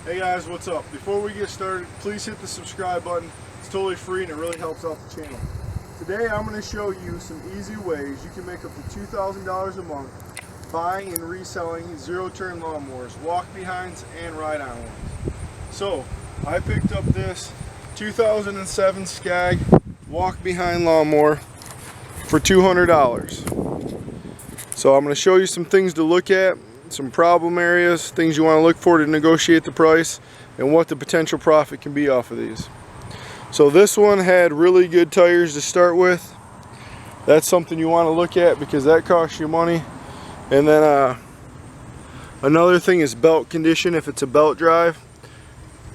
Hey guys, what's up? Before we get started, please hit the subscribe button. It's totally free and it really helps out the channel. Today I'm going to show you some easy ways you can make up to $2,000 a month buying and reselling zero-turn lawnmowers, walk-behinds and ride-on ones. So, I picked up this 2007 Skag walk-behind lawnmower for $200. So I'm going to show you some things to look at, some problem areas, things you want to look for to negotiate the price, and what the potential profit can be off of these. So this one had really good tires to start with. That's something you want to look at because that costs you money. And then another thing is belt condition. If it's a belt drive,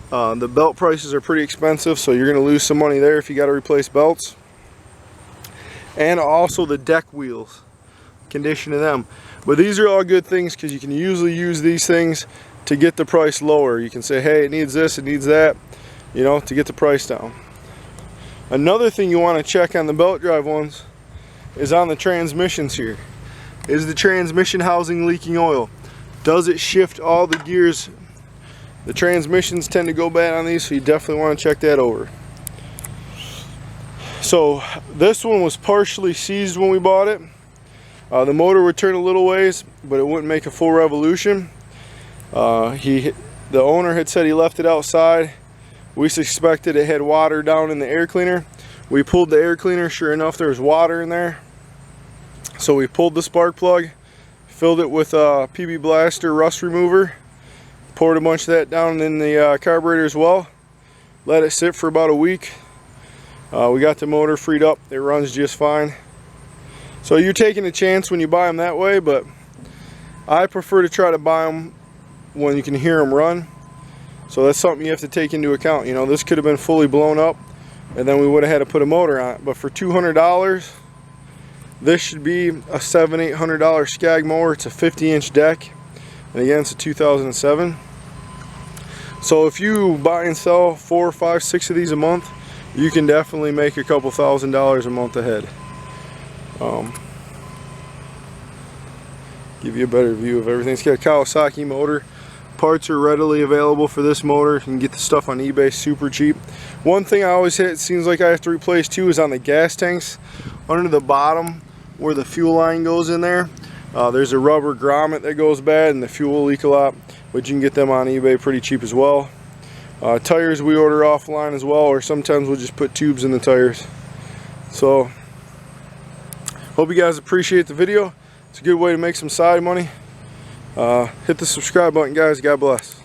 the belt prices are pretty expensive, so you're going to lose some money there if you got to replace belts. And also the deck wheels, condition of them. But these are all good things because you can usually use these things to get the price lower. You can say, hey, it needs this, it needs that, you know, to get the price down. Another thing you want to check on the belt drive ones is on the transmissions here. Is the transmission housing leaking oil? Does it shift all the gears? The transmissions tend to go bad on these, so you definitely want to check that over. So this one was partially seized when we bought it. The motor would turn a little ways, but it wouldn't make a full revolution. The owner had said he left it outside. We suspected it had water down in the air cleaner. We pulled the air cleaner. Sure enough, there was water in there. So we pulled the spark plug, filled it with PB Blaster rust remover, poured a bunch of that down in the carburetor as well. Let it sit for about a week. We got the motor freed up. It runs just fine. So you're taking a chance when you buy them that way, but I prefer to try to buy them when you can hear them run. So that's something you have to take into account. You know, this could have been fully blown up and then we would have had to put a motor on it. But for $200, this should be a $700-800 Skag mower. It's a 50-inch deck, and again, it's a 2007. So if you buy and sell 4, 5, 6 of these a month, you can definitely make a couple $1,000s a month ahead. Give you a better view of everything. It's got a Kawasaki motor. Parts are readily available for this motor. You can get the stuff on eBay super cheap. One thing I always hit, it seems like I have to replace too, is on the gas tanks. Under the bottom where the fuel line goes in there, there's a rubber grommet that goes bad and the fuel will leak a lot, but you can get them on eBay pretty cheap as well. Tires we order offline as well, or sometimes we'll just put tubes in the tires. So hope you guys appreciate the video. It's a good way to make some side money. Hit the subscribe button, guys. God bless.